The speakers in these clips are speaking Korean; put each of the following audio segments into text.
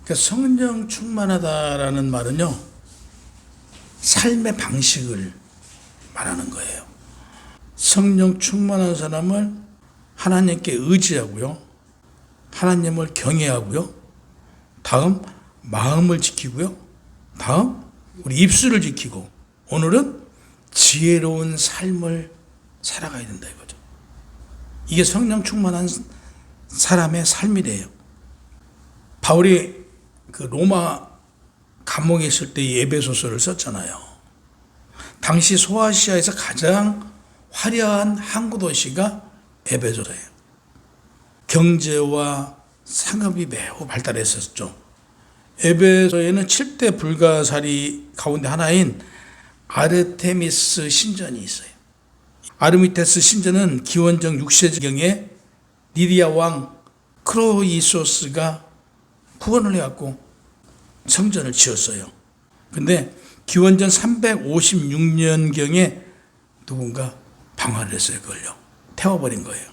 그러니까 성령 충만하다라는 말은요, 삶의 방식을 말하는 거예요. 성령 충만한 사람은 하나님께 의지하고요, 하나님을 경외하고요, 다음 마음을 지키고요, 다음 우리 입술을 지키고, 오늘은 지혜로운 삶을 살아가야 된다 이거죠. 이게 성령 충만한 사람의 삶이래요. 바울이 그 로마 감옥에 있을 때 에베소서를 썼잖아요. 당시 소아시아에서 가장 화려한 항구 도시가 에베소서예요. 경제와 상업이 매우 발달했었죠. 에베소에는 7대 불가사리 가운데 하나인 아르테미스 신전이 있어요. 아르미테스 신전은 기원전 6세기경에 리디아 왕 크로이소스가 후원을 해갖고 성전을 지었어요. 근데 기원전 356년경에 누군가 방화를 했어요. 그걸요. 태워버린 거예요.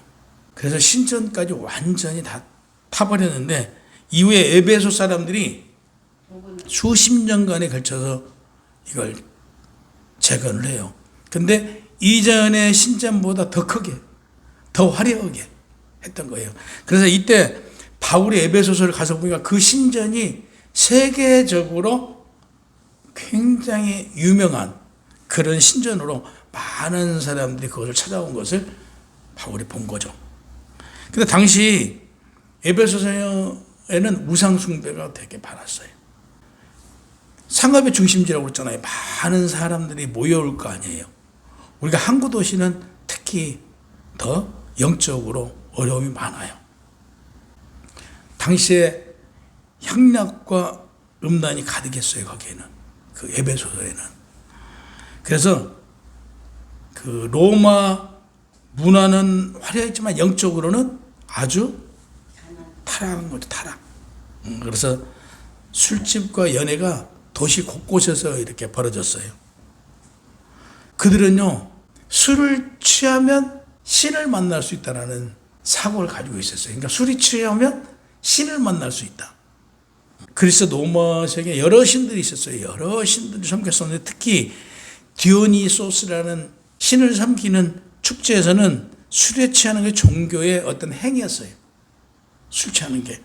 그래서 신전까지 완전히 다 타버렸는데, 이후에 에베소 사람들이 수십 년간에 걸쳐서 이걸 재건을 해요. 근데 이전의 신전보다 더 크게, 더 화려하게 했던 거예요. 그래서 이때 바울이 에베소서를 가서 보니까 그 신전이 세계적으로 굉장히 유명한 그런 신전으로 많은 사람들이 그것을 찾아온 것을 바울이 본 거죠. 근데 당시 에베소서에는 우상 숭배가 되게 많았어요. 상업의 중심지라고 그랬잖아요. 많은 사람들이 모여올 거 아니에요. 우리가 항구 도시는 특히 더 영적으로 어려움이 많아요. 당시에 향락과 음란이 가득했어요. 거기에는, 그 에베소서에는. 그래서 그 로마 문화는 화려했지만 영적으로는 아주 타락한 거죠. 타락. 그래서 술집과 연애가 도시 곳곳에서 이렇게 벌어졌어요. 그들은요, 술을 취하면 신을 만날 수 있다는 사고를 가지고 있었어요. 그러니까 술이 취하면 신을 만날 수 있다. 그리스 로마 세계에 여러 신들이 있었어요. 여러 신들을 섬겼었는데, 특히 디오니소스라는 신을 섬기는 축제에서는 술에 취하는 게 종교의 어떤 행위였어요. 술 취하는 게.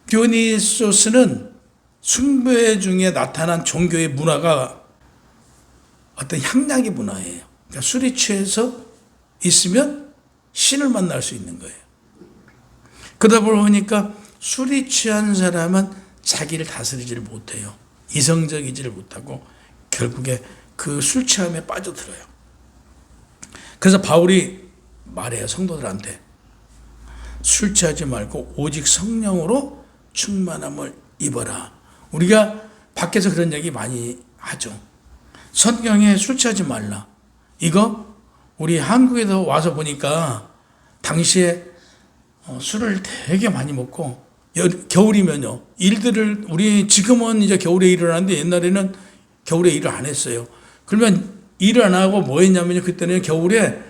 디오니소스는 숭배 중에 나타난 종교의 문화가 어떤 향락의 문화예요. 그러니까 술이 취해서 있으면 신을 만날 수 있는 거예요. 그러다 보니까 술이 취한 사람은 자기를 다스리지를 못해요. 이성적이지를 못하고 결국에 그 술 취함에 빠져들어요. 그래서 바울이 말해요. 성도들한테 술 취하지 말고 오직 성령으로 충만함을 입어라. 우리가 밖에서 그런 얘기 많이 하죠. 성경에 술 취하지 말라. 이거 우리 한국에서 와서 보니까 당시에 술을 되게 많이 먹고, 겨울이면요, 일들을, 우리 지금은 이제 겨울에 일을 하는데 옛날에는 겨울에 일을 안 했어요. 그러면 일을 안 하고 뭐 했냐면요, 그때는 겨울에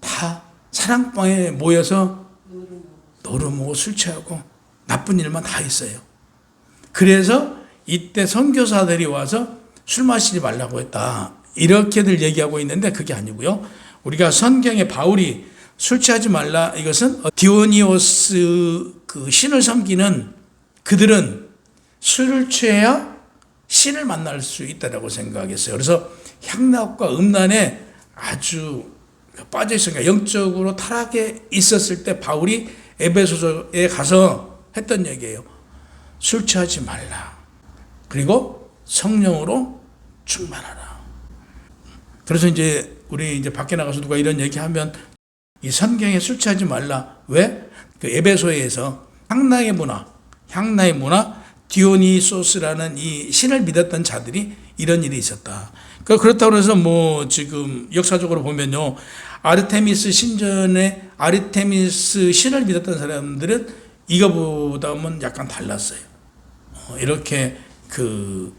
다 사랑방에 모여서 노름하고 술 취하고 나쁜 일만 다 했어요. 그래서 이때 선교사들이 와서 술 마시지 말라고 했다, 이렇게들 얘기하고 있는데 그게 아니고요. 우리가 성경에 바울이 술 취하지 말라, 이것은 디오니오스 그 신을 섬기는 그들은 술을 취해야 신을 만날 수 있다고 생각했어요. 그래서 향락과 음란에 아주 빠져 있으니까 영적으로 타락에 있었을 때 바울이 에베소서에 가서 했던 얘기예요. 술 취하지 말라. 그리고 성령으로 충만하라. 그래서 이제 우리 이제 밖에 나가서 누가 이런 얘기하면 이 성경에 술 취하지 말라. 왜? 그 에베소에서 향락의 문화, 디오니소스라는 이 신을 믿었던 자들이 이런 일이 있었다. 그렇다고 해서 뭐 지금 역사적으로 보면요, 아르테미스 신전에 아르테미스 신을 믿었던 사람들은 이거보다는 약간 달랐어요. 이렇게 그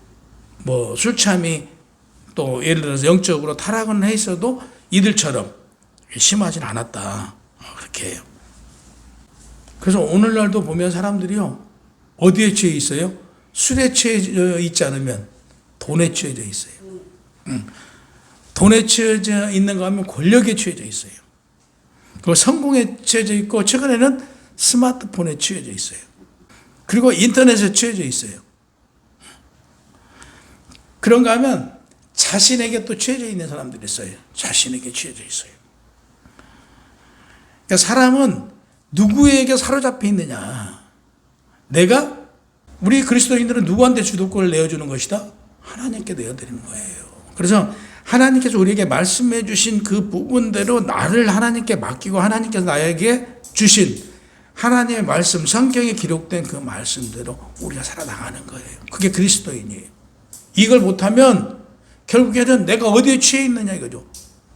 뭐 술 취함이 또 예를 들어서 영적으로 타락은 해 있어도 이들처럼 심하진 않았다. 그렇게 해요. 그래서 오늘날도 보면 사람들이요, 어디에 취해 있어요? 술에 취해져 있지 않으면 돈에 취해져 있어요. 돈에 취해져 있는 거 하면 권력에 취해져 있어요. 그리고 성공에 취해져 있고 최근에는 스마트폰에 취해져 있어요. 그리고 인터넷에 취해져 있어요. 그런가 하면 자신에게 또 취해져 있는 사람들이 있어요. 자신에게 취해져 있어요. 그러니까 사람은 누구에게 사로잡혀 있느냐. 우리 그리스도인들은 누구한테 주도권을 내어주는 것이다? 하나님께 내어드리는 거예요. 그래서 하나님께서 우리에게 말씀해 주신 그 부분대로 나를 하나님께 맡기고 하나님께서 나에게 주신 하나님의 말씀, 성경에 기록된 그 말씀대로 우리가 살아나가는 거예요. 그게 그리스도인이에요. 이걸 못하면 결국에는 내가 어디에 취해 있느냐 이거죠.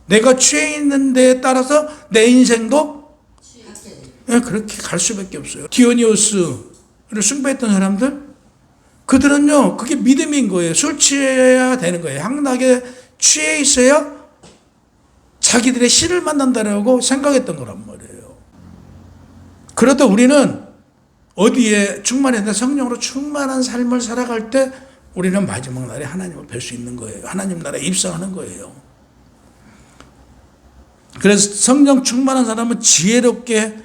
내가 취해 있는 데에 따라서 내 인생도 그렇게 갈 수밖에 없어요. 디오니오스를 숭배했던 사람들, 그들은요, 그게 믿음인 거예요. 술 취해야 되는 거예요. 향락에 취해 있어야 자기들의 신을 만난다라고 생각했던 거란 말이에요. 그러다 우리는 어디에 충만했나 성령으로 충만한 삶을 살아갈 때 우리는 마지막 날에 하나님을 뵐 수 있는 거예요. 하나님 나라에 입성하는 거예요. 그래서 성령 충만한 사람은 지혜롭게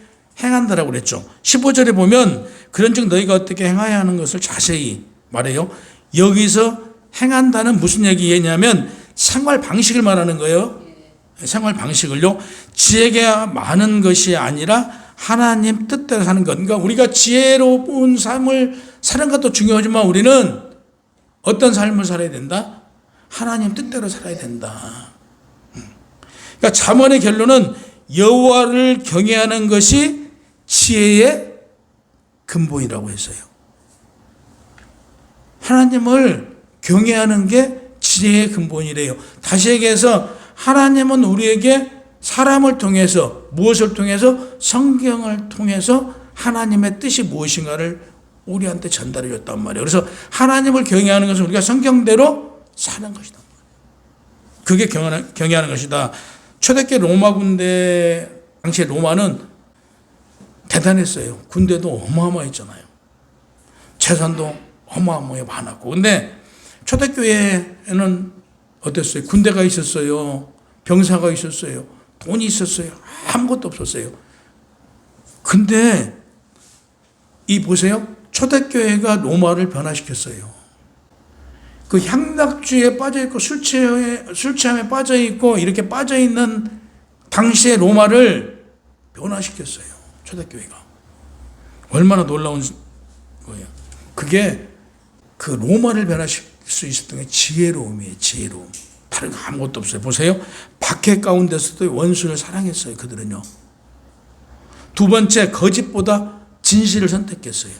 행한다라고 그랬죠. 15절에 보면 그런즉 너희가 어떻게 행하야 하는 것을 자세히 말해요. 여기서 행한다는 무슨 얘기냐면 생활 방식을 말하는 거예요. 생활 방식을요. 지혜가 많은 것이 아니라 하나님 뜻대로 사는 것. 그러니까 우리가 지혜로운 삶을 사는 것도 중요하지만 우리는 어떤 삶을 살아야 된다? 하나님 뜻대로 살아야 된다. 그러니까 잠언의 결론은 여호와를 경외하는 것이 지혜의 근본이라고 했어요. 하나님을 경외하는 게 지혜의 근본이래요. 다시 얘기해서 하나님은 우리에게 사람을 통해서 무엇을 통해서 성경을 통해서 하나님의 뜻이 무엇인가를 우리한테 전달해 줬단 말이에요. 그래서 하나님을 경외하는 것은 우리가 성경대로 사는 것이다. 그게 경외하는 것이다. 초대교회 로마 군대 당시에 로마는 대단했어요. 군대도 어마어마했잖아요. 재산도 어마어마하게 많았고. 근데 초대교회에는 어땠어요? 군대가 있었어요. 병사가 있었어요. 돈이 있었어요. 아무것도 없었어요. 근데 보세요. 초대교회가 로마를 변화시켰어요. 그 향락주에 빠져있고 술취함에 빠져있고 이렇게 빠져있는 당시의 로마를 변화시켰어요. 초대교회가. 얼마나 놀라운 거예요. 그게 그 로마를 변화시킬 수 있었던 게 지혜로움이에요. 지혜로움. 다른 거 아무것도 없어요. 보세요. 박해 가운데서도 원수를 사랑했어요. 그들은요. 두 번째, 거짓보다 진실을 선택했어요.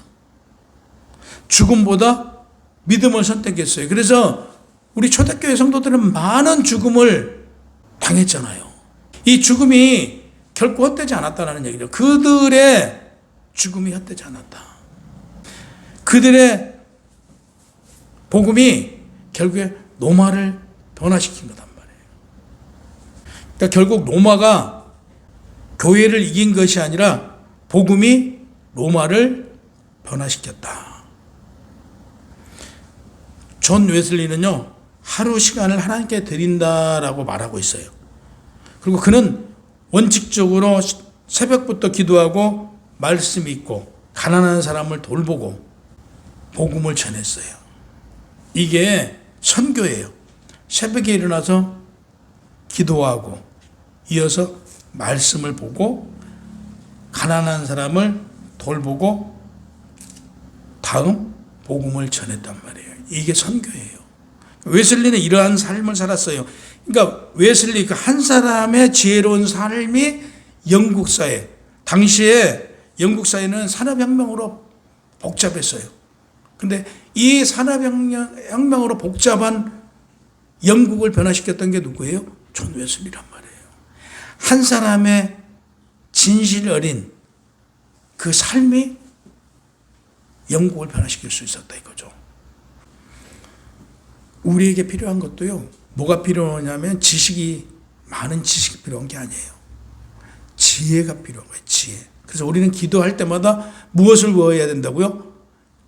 죽음보다 믿음을 선택했어요. 그래서 우리 초대교회 성도들은 많은 죽음을 당했잖아요. 이 죽음이 결코 헛되지 않았다는 얘기죠. 그들의 죽음이 헛되지 않았다. 그들의 복음이 결국에 로마를 변화시킨 거단 말이에요. 그러니까 결국 로마가 교회를 이긴 것이 아니라 복음이 로마를 변화시켰다. 존 웨슬리는요, 하루 시간을 하나님께 드린다라고 말하고 있어요. 그리고 그는 원칙적으로 새벽부터 기도하고 말씀 읽고 가난한 사람을 돌보고 복음을 전했어요. 이게 선교예요. 새벽에 일어나서 기도하고 이어서 말씀을 보고 가난한 사람을 돌보고 다음 복음을 전했단 말이에요. 이게 선교예요. 웨슬리는 이러한 삶을 살았어요. 그러니까 웨슬리 그 한 사람의 지혜로운 삶이 영국 사회, 당시에 영국 사회는 산업혁명으로 복잡했어요. 근데 이 산업혁명으로 복잡한 영국을 변화시켰던 게 누구예요? 존 웨슬리란 말이에요. 한 사람의 진실 어린 그 삶이 영국을 변화시킬 수 있었다 이거죠. 우리에게 필요한 것도요, 뭐가 필요하냐면 많은 지식이 필요한 게 아니에요. 지혜가 필요한 거예요, 지혜. 그래서 우리는 기도할 때마다 무엇을 구해야 된다고요?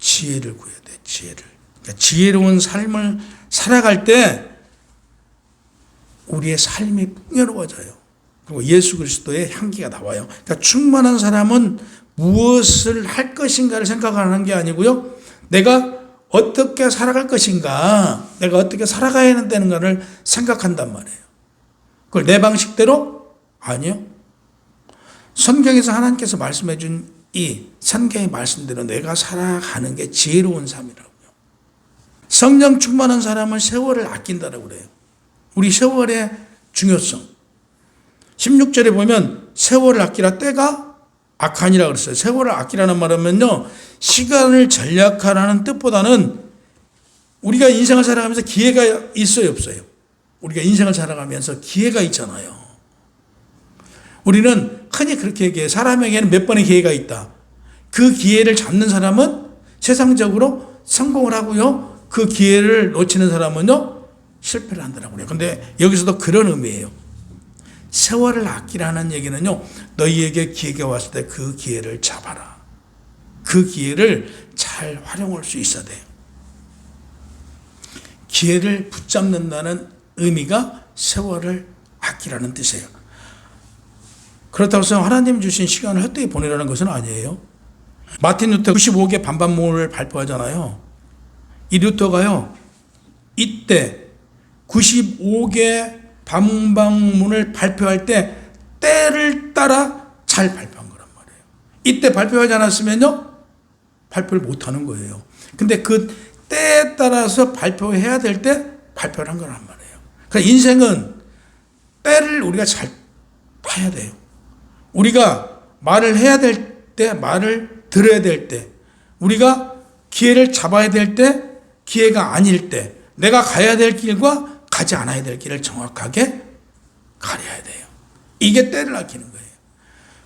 지혜를 구해야 돼. 지혜를. 그러니까 지혜로운 삶을 살아갈 때 우리의 삶이 풍요로워져요. 그리고 예수 그리스도의 향기가 나와요. 그러니까 충만한 사람은 무엇을 할 것인가를 생각하는 게 아니고요. 내가 어떻게 살아갈 것인가, 내가 어떻게 살아가야 되는가를 생각한단 말이에요. 그걸 내 방식대로? 아니요. 성경에서 하나님께서 말씀해 준 이 성경의 말씀대로 내가 살아가는 게 지혜로운 삶이라고요. 성령 충만한 사람은 세월을 아낀다라고 그래요. 우리 세월의 중요성. 16절에 보면 세월을 아끼라 때가 악하니라 그랬어요. 세월을 아끼라는 말은요, 시간을 전략하라는 뜻보다는 우리가 인생을 살아가면서 기회가 있어요, 없어요? 우리가 인생을 살아가면서 기회가 있잖아요. 우리는 흔히 그렇게 얘기해요. 사람에게는 몇 번의 기회가 있다. 그 기회를 잡는 사람은 세상적으로 성공을 하고요. 그 기회를 놓치는 사람은요, 실패를 한다고 그래요. 근데 여기서도 그런 의미예요. 세월을 아끼라는 얘기는요, 너희에게 기회가 왔을 때 그 기회를 잡아라. 그 기회를 잘 활용할 수 있어야 돼요. 기회를 붙잡는다는 의미가 세월을 아끼라는 뜻이에요. 그렇다고 해서 하나님 주신 시간을 헛되이 보내라는 것은 아니에요. 마틴 루터 95개 반반문을 발표하잖아요. 이 루터가요, 이때 95개 반반문을 발표할 때 때를 따라 잘 발표한 거란 말이에요. 이때 발표하지 않았으면요, 발표를 못하는 거예요. 근데 그 때에 따라서 발표해야 될 때 발표를 한 거란 말이에요. 그러니까 인생은 때를 우리가 잘 봐야 돼요. 우리가 말을 해야 될 때, 말을 들어야 될 때, 우리가 기회를 잡아야 될 때, 기회가 아닐 때, 내가 가야 될 길과 가지 않아야 될 길을 정확하게 가려야 돼요. 이게 때를 아끼는 거예요.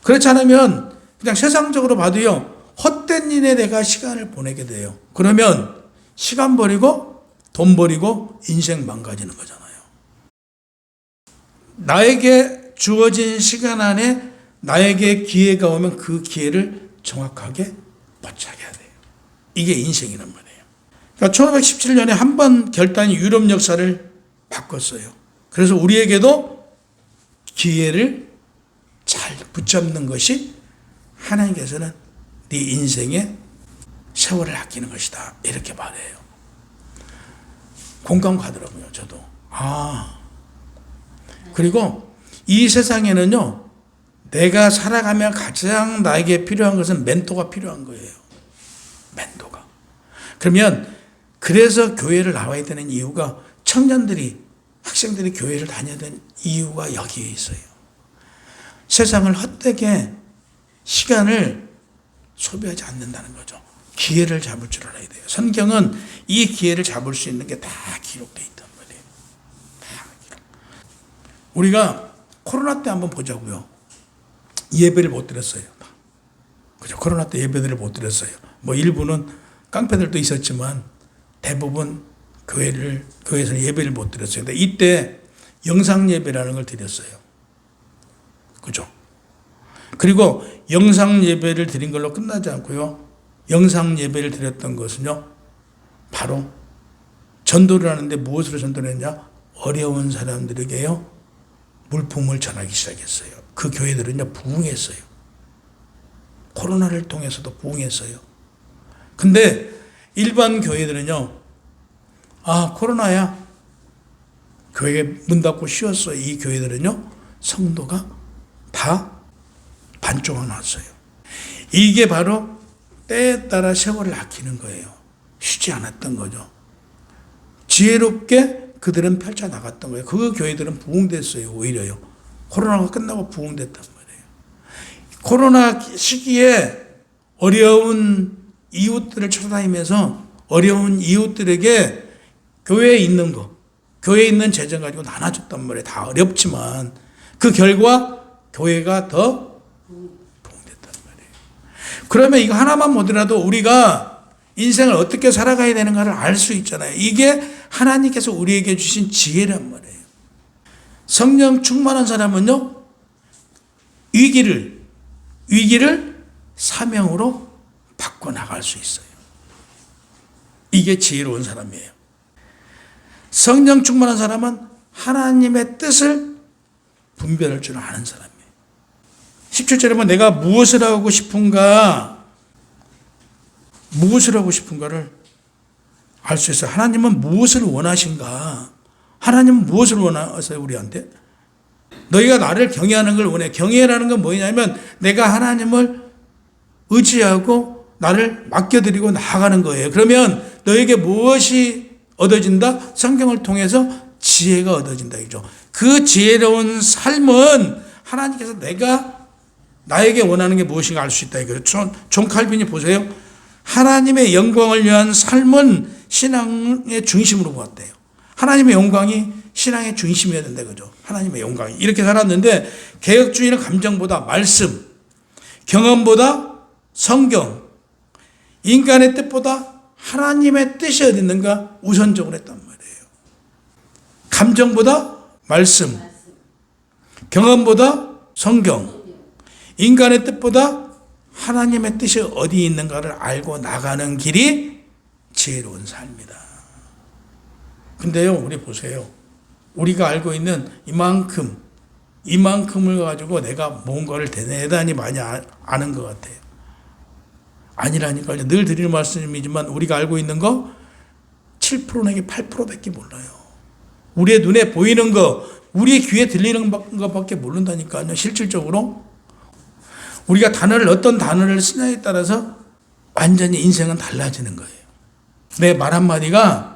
그렇지 않으면 그냥 세상적으로 봐도요, 헛된 일에 내가 시간을 보내게 돼요. 그러면 시간 버리고 돈 버리고 인생 망가지는 거잖아요. 나에게 주어진 시간 안에 나에게 기회가 오면 그 기회를 정확하게 포착해야 돼요. 이게 인생이란 말이에요. 그러니까 1517년에 한 번 결단이 유럽 역사를 바꿨어요. 그래서 우리에게도 기회를 잘 붙잡는 것이 하나님께서는 네 인생의 세월을 아끼는 것이다. 이렇게 말해요. 공감 가더라고요, 저도. 그리고 이 세상에는요, 내가 살아가며 가장 나에게 필요한 것은 멘토가 필요한 거예요. 멘토가. 그러면 그래서 교회를 나와야 되는 이유가 청년들이, 학생들이 교회를 다녀야 되는 이유가 여기에 있어요. 세상을 헛되게 시간을 소비하지 않는다는 거죠. 기회를 잡을 줄 알아야 돼요. 성경은 이 기회를 잡을 수 있는 게 다 기록되어 있단 말이에요. 다 기록. 우리가 코로나 때 한번 보자고요. 예배를 못 드렸어요. 그죠? 코로나 때 예배들을 못 드렸어요. 뭐 일부는 깡패들도 있었지만 대부분 교회에서 예배를 못 드렸어요. 근데 이때 영상 예배라는 걸 드렸어요. 그죠? 그리고 영상 예배를 드린 걸로 끝나지 않고요. 영상 예배를 드렸던 것은요, 바로 전도를 하는데 무엇으로 전도를 했냐? 어려운 사람들에게요, 물품을 전하기 시작했어요. 그 교회들은요, 부흥했어요. 코로나를 통해서도 부흥했어요. 근데 일반 교회들은요, 코로나야, 교회 문 닫고 쉬었어. 이 교회들은요, 성도가 다 반쪽아 놨어요. 이게 바로 때에 따라 세월을 아끼는 거예요. 쉬지 않았던 거죠. 지혜롭게 그들은 펼쳐나갔던 거예요. 그 교회들은 부흥됐어요. 오히려요. 코로나가 끝나고 부흥됐단 말이에요. 코로나 시기에 어려운 이웃들을 찾아다니면서 어려운 이웃들에게 교회에 있는 거, 교회에 있는 재정 가지고 나눠줬단 말이에요. 다 어렵지만 그 결과 교회가 더 부흥됐단 말이에요. 그러면 이거 하나만 보더라도 우리가 인생을 어떻게 살아가야 되는가를 알 수 있잖아요. 이게 하나님께서 우리에게 주신 지혜란 말이에요. 성령 충만한 사람은요, 위기를 사명으로 바꿔나갈 수 있어요. 이게 지혜로운 사람이에요. 성령 충만한 사람은 하나님의 뜻을 분별할 줄 아는 사람이에요. 17절에 보면 내가 무엇을 하고 싶은가, 무엇을 하고 싶은가를 알 수 있어요. 하나님은 무엇을 원하신가? 하나님은 무엇을 원하세요, 우리한테? 너희가 나를 경외하는 걸 원해. 경외라는 건 뭐냐면 내가 하나님을 의지하고 나를 맡겨드리고 나아가는 거예요. 그러면 너에게 무엇이 얻어진다? 성경을 통해서 지혜가 얻어진다. 이죠. 그 지혜로운 삶은 하나님께서 내가 나에게 원하는 게 무엇인가 알 수 있다. 이거죠. 존 칼빈이 보세요. 하나님의 영광을 위한 삶은 신앙의 중심으로 보았대요. 하나님의 영광이 신앙의 중심이어야 된다. 그죠. 하나님의 영광이. 이렇게 살았는데 개혁주의는 감정보다 말씀, 경험보다 성경, 인간의 뜻보다 하나님의 뜻이 어디 있는가 우선적으로 했단 말이에요. 감정보다 말씀, 경험보다 성경, 인간의 뜻보다 하나님의 뜻이 어디 있는가를 알고 나가는 길이 지혜로운 삶이다. 근데요, 우리 보세요. 우리가 알고 있는 이만큼을 가지고 내가 뭔가를 대단히 많이 아는 것 같아요. 아니라니까요. 늘 드리는 말씀이지만 우리가 알고 있는 거 7% 내지 8%밖에 몰라요. 우리의 눈에 보이는 거, 우리의 귀에 들리는 것밖에 모른다니까요. 실질적으로 우리가 어떤 단어를 쓰냐에 따라서 완전히 인생은 달라지는 거예요. 내 말 한마디가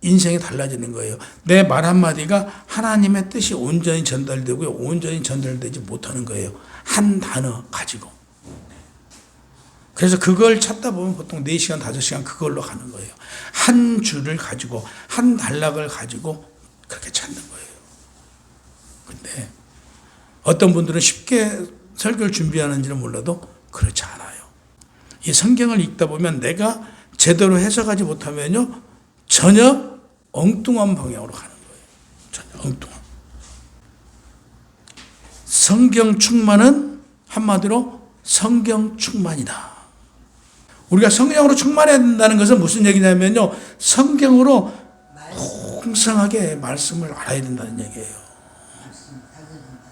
인생이 달라지는 거예요. 내 말 한마디가 하나님의 뜻이 온전히 전달되고요. 온전히 전달되지 못하는 거예요. 한 단어 가지고. 그래서 그걸 찾다 보면 보통 4시간, 5시간 그걸로 가는 거예요. 한 줄을 가지고, 한 단락을 가지고 그렇게 찾는 거예요. 근데 어떤 분들은 쉽게 설교를 준비하는지는 몰라도 그렇지 않아요. 이 성경을 읽다 보면 내가 제대로 해석하지 못하면요, 전혀 엉뚱한 방향으로 가는 거예요. 전혀 엉뚱한. 성경 충만은 한마디로 성경 충만이다. 우리가 성령으로 충만해야 된다는 것은 무슨 얘기냐면요, 성경으로 풍성하게 말씀을 알아야 된다는 얘기예요.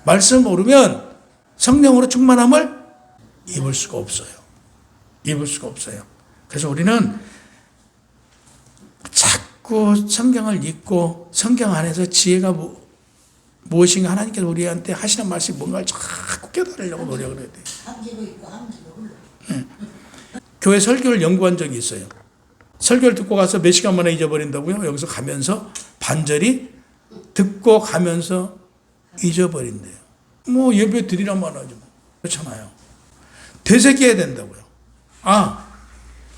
말씀 모르면 성령으로 충만함을 입을 수가 없어요. 입을 수가 없어요. 그래서 우리는 자꾸 성경을 읽고 성경 안에서 지혜가 무엇인가 하나님께서 우리한테 하시는 말씀이 뭔가를 자꾸 깨달으려고 노력을 해야 돼요. 한계도 있고 한계도 흘러. 교회 설교를 연구한 적이 있어요. 설교를 듣고 가서 몇 시간 만에 잊어버린다고요? 여기서 가면서 반절이 듣고 가면서 잊어버린대요. 뭐 예배 드리라만 하죠. 그렇잖아요. 되새겨야 된다고요.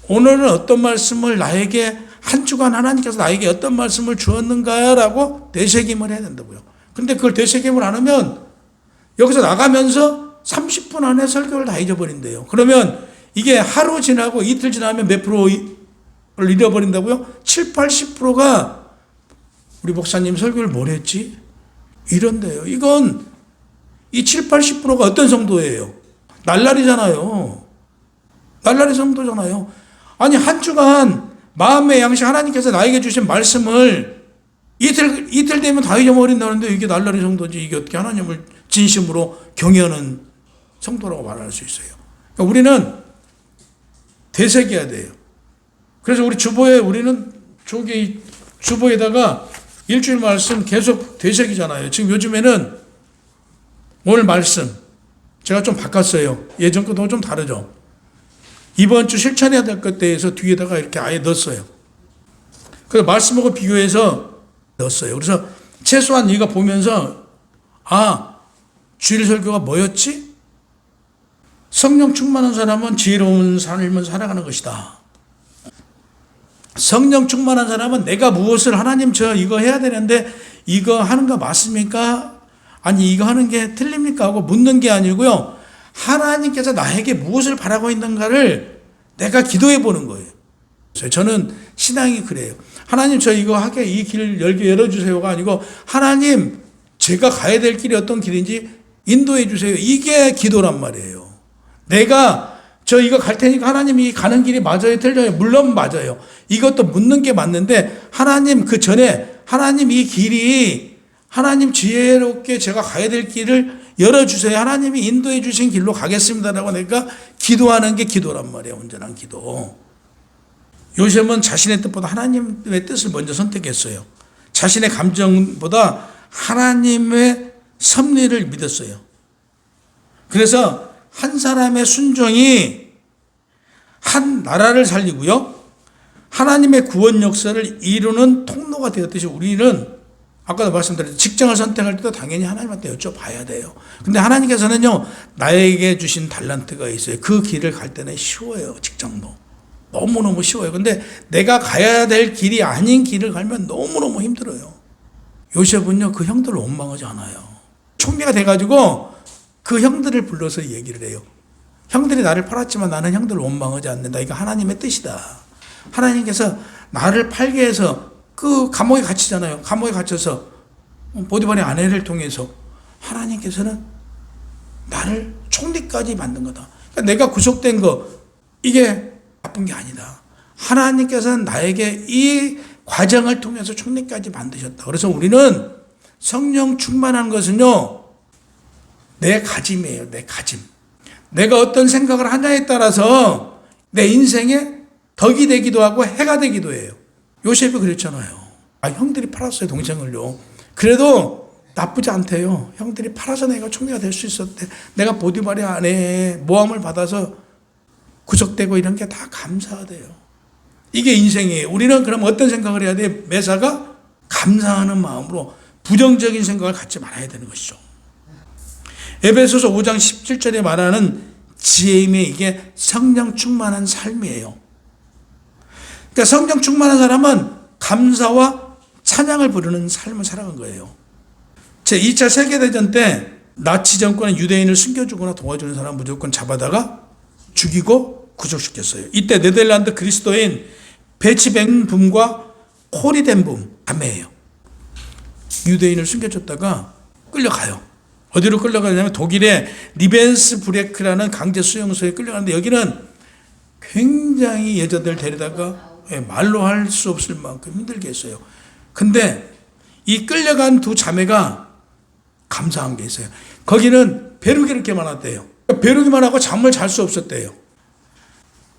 오늘은 어떤 말씀을 나에게 한 주간 하나님께서 나에게 어떤 말씀을 주었는가라고 되새김을 해야 된다고요. 근데 그걸 되새김을 안 하면 여기서 나가면서 30분 안에 설교를 다 잊어버린대요. 그러면 이게 하루 지나고 이틀 지나면 몇 프로를 잃어버린다고요? 7, 80%가 우리 목사님 설교를 뭘 했지? 이런데요. 이건 이 7, 80%가 어떤 성도예요? 날라리잖아요. 날라리 성도잖아요. 아니 한 주간 마음의 양식 하나님께서 나에게 주신 말씀을 이틀 되면 다 잊어버린다는데 이게 날라리 성도지. 이게 어떻게 하나님을 진심으로 경외하는 성도라고 말할 수 있어요. 그러니까 우리는 되새겨야 돼요. 그래서 우리는 주보에다가 일주일 말씀 계속 되새기잖아요. 지금 요즘에는 오늘 말씀 제가 좀 바꿨어요. 예전 것도 좀 다르죠. 이번 주 실천해야 될 것 대해서 뒤에다가 이렇게 아예 넣었어요. 그래서 말씀하고 비교해서 넣었어요. 그래서 최소한 이거 보면서 주일 설교가 뭐였지? 성령 충만한 사람은 지혜로운 삶을 살아가는 것이다. 성령 충만한 사람은 내가 무엇을 하나님 이거 해야 되는데 이거 하는 거 맞습니까? 아니 이거 하는 게 틀립니까? 하고 묻는 게 아니고요. 하나님께서 나에게 무엇을 바라고 있는가를 내가 기도해 보는 거예요. 저는 신앙이 그래요. 하나님 저 이거 하게 이 길 열어주세요가 아니고 하나님 제가 가야 될 길이 어떤 길인지 인도해 주세요. 이게 기도란 말이에요. 내가 저 이거 갈 테니까 하나님이 가는 길이 맞아요, 틀려요? 물론 맞아요. 이것도 묻는 게 맞는데 하나님 그 전에 하나님 이 길이 하나님 지혜롭게 제가 가야 될 길을 열어주세요. 하나님이 인도해 주신 길로 가겠습니다라고 하니까 기도하는 게 기도란 말이에요. 온전한 기도. 요셉은 자신의 뜻보다 하나님의 뜻을 먼저 선택했어요. 자신의 감정보다 하나님의 섭리를 믿었어요. 그래서 한 사람의 순종이 한 나라를 살리고요. 하나님의 구원 역사를 이루는 통로가 되었듯이 우리는 아까도 말씀드렸듯이 직장을 선택할 때도 당연히 하나님한테 여쭤봐야 돼요. 근데 하나님께서는요, 나에게 주신 달란트가 있어요. 그 길을 갈 때는 쉬워요. 직장도. 너무너무 쉬워요. 근데 내가 가야 될 길이 아닌 길을 가면 너무너무 힘들어요. 요셉은요, 그 형들을 원망하지 않아요. 총리가 돼가지고 그 형들을 불러서 얘기를 해요. 형들이 나를 팔았지만 나는 형들을 원망하지 않는다. 이거 하나님의 뜻이다. 하나님께서 나를 팔게 해서 그 감옥에 갇히잖아요. 감옥에 갇혀서 보디발의 아내를 통해서 하나님께서는 나를 총리까지 만든 거다. 그러니까 내가 구속된 거 이게 나쁜 게 아니다. 하나님께서는 나에게 이 과정을 통해서 총리까지 만드셨다. 그래서 우리는 성령 충만한 것은요, 내 가짐이에요. 내 가짐. 내가 어떤 생각을 하냐에 따라서 내 인생에 덕이 되기도 하고 해가 되기도 해요. 요셉이 그랬잖아요. 형들이 팔았어요, 동생을요. 그래도 나쁘지 않대요. 형들이 팔아서 내가 총리가 될 수 있었대. 내가 보디발의 아내에 모함을 받아서 구속되고 이런 게 다 감사하대요. 이게 인생이에요. 우리는 그럼 어떤 생각을 해야 돼? 매사가 감사하는 마음으로 부정적인 생각을 갖지 말아야 되는 것이죠. 에베소서 5장 17절에 말하는 지혜임에 이게 성령 충만한 삶이에요. 그러니까 성령 충만한 사람은 감사와 찬양을 부르는 삶을 살아간 거예요. 제2차 세계대전 때 나치 정권은 유대인을 숨겨주거나 도와주는 사람 무조건 잡아다가 죽이고 구속시켰어요. 이때 네덜란드 그리스도인 베치벤붐과 코리덴붐 자매예요. 유대인을 숨겨줬다가 끌려가요. 어디로 끌려가냐면 독일의 리벤스브레크라는 강제 수용소에 끌려가는데 여기는 굉장히 여자들 데려다가 말로 할 수 없을 만큼 힘들게 했어요. 근데 이 끌려간 두 자매가 감사한 게 있어요. 거기는 벼룩이 이렇게 많았대요. 벼룩이만 하고 잠을 잘 수 없었대요.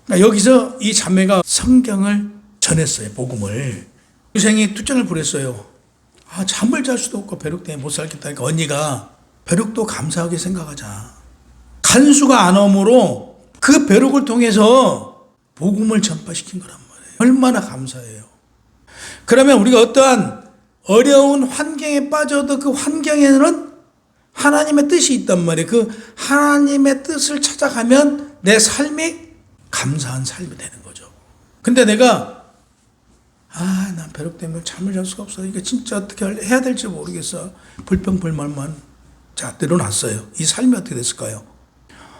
그러니까 여기서 이 자매가 성경을 전했어요. 복음을. 동생이 투정을 부렸어요. 잠을 잘 수도 없고 벼룩 때문에 못 살겠다니까 언니가 벼룩도 감사하게 생각하자. 간수가 안 오므로 그 벼룩을 통해서 복음을 전파시킨 거란 말이에요. 얼마나 감사해요. 그러면 우리가 어떠한 어려운 환경에 빠져도 그 환경에는 하나님의 뜻이 있단 말이에요. 그 하나님의 뜻을 찾아가면 내 삶이 감사한 삶이 되는 거죠. 근데 내가 난 벼룩 때문에 잠을 잘 수가 없어. 이게 진짜 어떻게 해야 될지 모르겠어. 불평불만만 늘어났어요. 이 삶이 어떻게 됐을까요?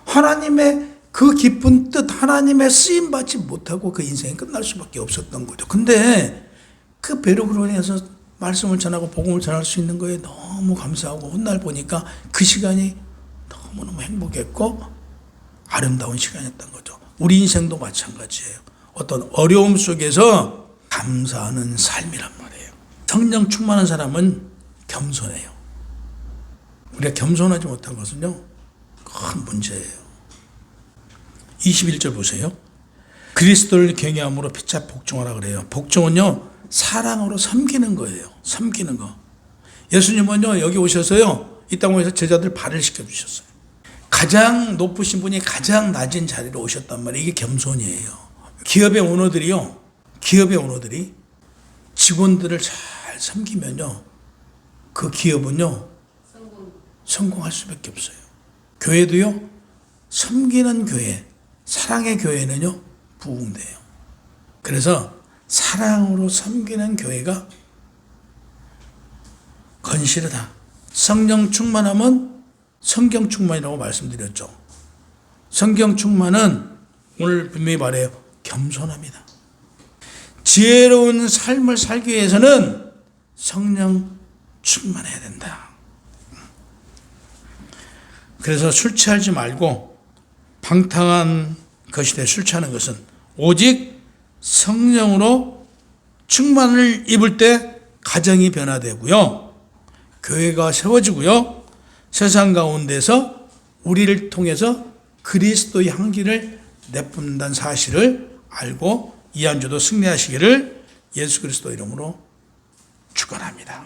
하나님의 그 깊은 뜻, 하나님의 쓰임 받지 못하고 그 인생이 끝날 수밖에 없었던 거죠. 근데 그 벼룩으로 인해서 말씀을 전하고 복음을 전할 수 있는 거에 너무 감사하고 훗날 보니까 그 시간이 너무너무 행복했고 아름다운 시간이었던 거죠. 우리 인생도 마찬가지예요. 어떤 어려움 속에서 감사하는 삶이란 말이에요. 성령 충만한 사람은 겸손해요. 우리가 겸손하지 못한 것은요, 큰 문제예요. 21절 보세요. 그리스도를 경외함으로 피차 복종하라 그래요. 복종은요, 사랑으로 섬기는 거예요. 섬기는 거. 예수님은요, 여기 오셔서요, 이 땅에서 제자들 발을 시켜주셨어요. 가장 높으신 분이 가장 낮은 자리로 오셨단 말이에요. 이게 겸손이에요. 기업의 오너들이 직원들을 잘 섬기면요, 그 기업은요, 성공할 수밖에 없어요. 교회도요, 섬기는 교회, 사랑의 교회는요, 부흥돼요. 그래서 사랑으로 섬기는 교회가 건실하다. 성령 충만하면 성경 충만이라고 말씀드렸죠. 성경 충만은 오늘 분명히 말해요. 겸손합니다. 지혜로운 삶을 살기 위해서는 성령 충만해야 된다. 그래서 술 취하지 말고 방탕한 그 시대에 술 취하는 것은 오직 성령으로 충만을 입을 때 가정이 변화되고요. 교회가 세워지고요. 세상 가운데서 우리를 통해서 그리스도의 향기를 내뿜는다는 사실을 알고 이 한 주도 승리하시기를 예수 그리스도 이름으로 축원합니다.